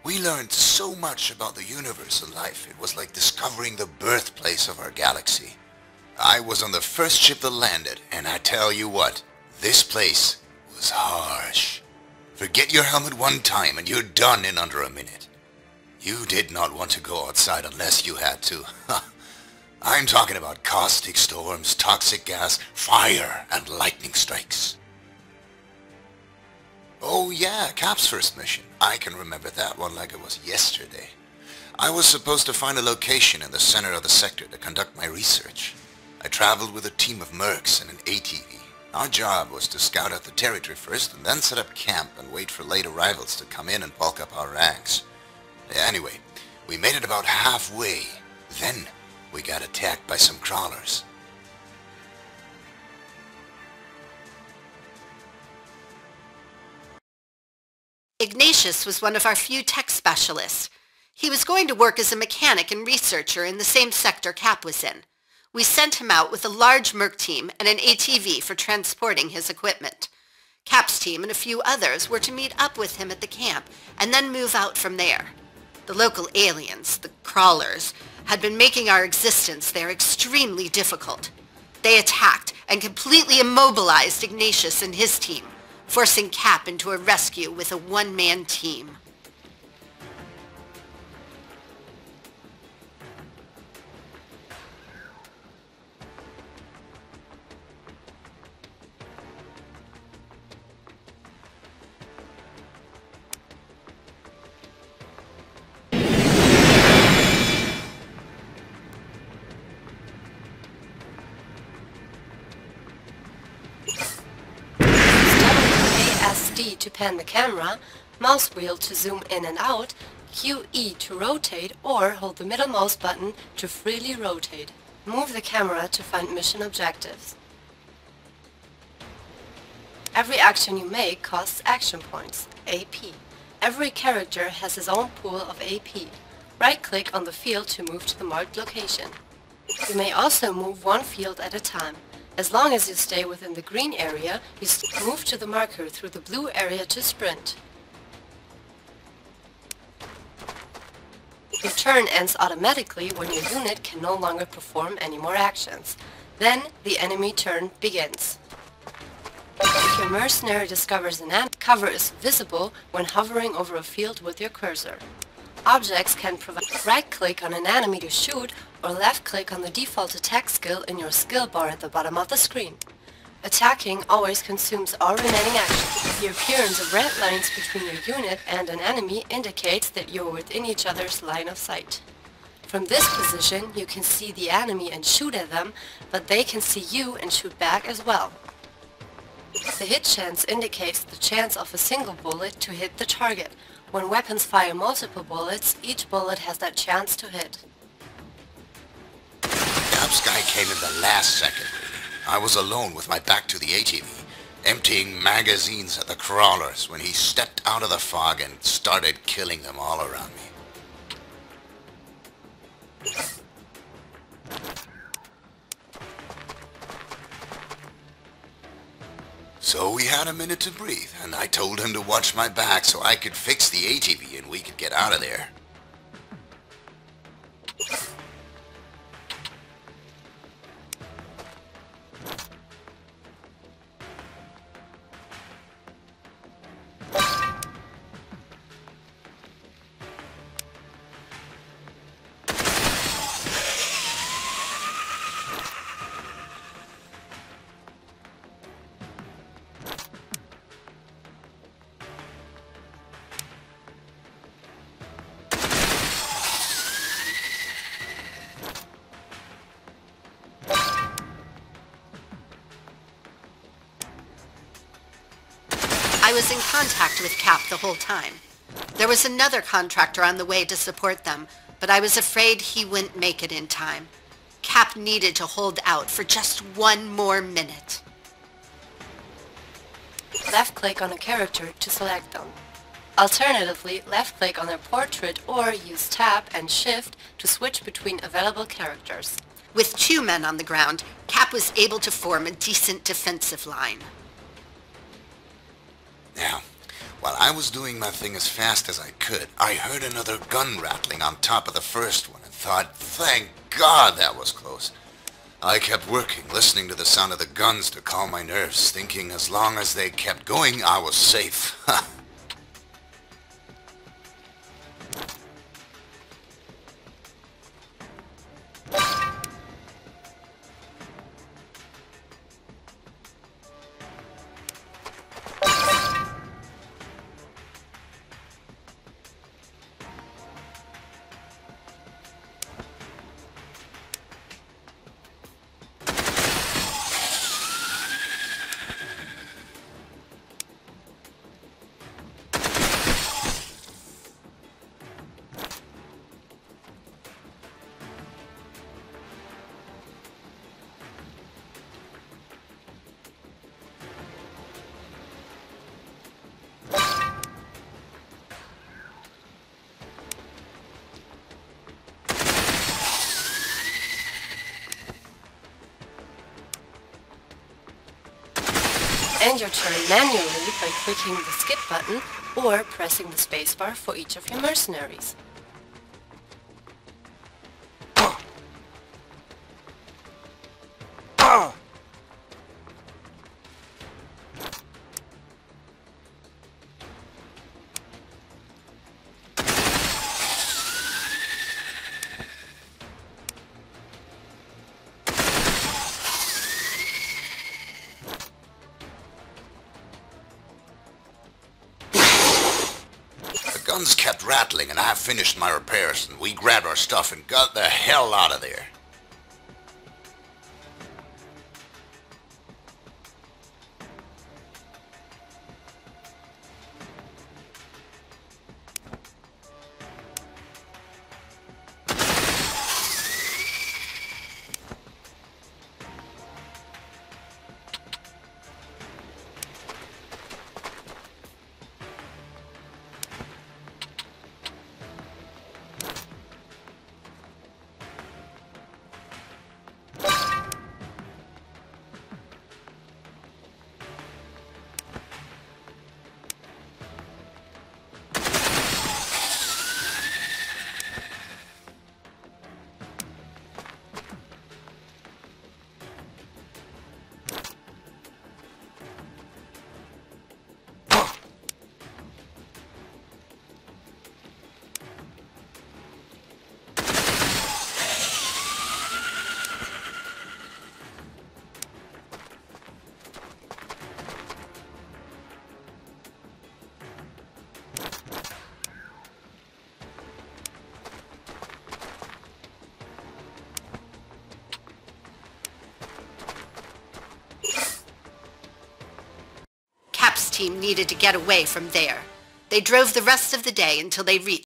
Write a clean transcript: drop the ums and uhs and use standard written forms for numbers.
We learned so much about the universe and life. It was like discovering the birthplace of our galaxy. I was on the first ship that landed, and I tell you what, this place was harsh. Forget your helmet one time and you're done in under a minute. You did not want to go outside unless you had to. I'm talking about caustic storms, toxic gas, fire, and lightning strikes. Oh yeah, Cap's first mission. I can remember that one like it was yesterday. I was supposed to find a location in the center of the sector to conduct my research. I traveled with a team of mercs and an ATV. Our job was to scout out the territory first and then set up camp and wait for late arrivals to come in and bulk up our ranks. Anyway, we made it about halfway. Then we got attacked by some crawlers. Ignatius was one of our few tech specialists. He was going to work as a mechanic and researcher in the same sector Cap was in. We sent him out with a large merc team and an ATV for transporting his equipment. Cap's team and a few others were to meet up with him at the camp and then move out from there. The local aliens, the crawlers, had been making our existence there extremely difficult. They attacked and completely immobilized Ignatius and his team, forcing Cap into a rescue with a one-man team. To pan the camera, mouse wheel to zoom in and out, QE to rotate, or hold the middle mouse button to freely rotate. Move the camera to find mission objectives. Every action you make costs action points, AP. Every character has his own pool of AP. Right-click on the field to move to the marked location. You may also move one field at a time. As long as you stay within the green area, you move to the marker through the blue area to sprint. Your turn ends automatically when your unit can no longer perform any more actions. Then the enemy turn begins. If your mercenary discovers an enemy, cover is visible when hovering over a field with your cursor. Objects can provide right-click on an enemy to shoot or left-click on the default attack skill in your skill bar at the bottom of the screen. Attacking always consumes all remaining actions. The appearance of red lines between your unit and an enemy indicates that you are within each other's line of sight. From this position, you can see the enemy and shoot at them, but they can see you and shoot back as well. The hit chance indicates the chance of a single bullet to hit the target. When weapons fire multiple bullets, each bullet has that chance to hit. Cap's guy came in the last second. I was alone with my back to the ATV, emptying magazines at the crawlers when he stepped out of the fog and started killing them all around me. So we had a minute to breathe, and I told him to watch my back so I could fix the ATV and we could get out of there. I was in contact with Cap the whole time. There was another contractor on the way to support them, but I was afraid he wouldn't make it in time. Cap needed to hold out for just one more minute. Left-click on a character to select them. Alternatively, left-click on their portrait or use Tab and Shift to switch between available characters. With 2 men on the ground, Cap was able to form a decent defensive line. Now, While I was doing my thing as fast as I could, I heard another gun rattling on top of the first one and thought, thank God that was close. I kept working, listening to the sound of the guns to calm my nerves, thinking as long as they kept going, I was safe. End your turn manually by clicking the skip button or pressing the spacebar for each of your mercenaries. The guns kept rattling and I finished my repairs and we grabbed our stuff and got the hell out of there. Team needed to get away from there. They drove the rest of the day until they reached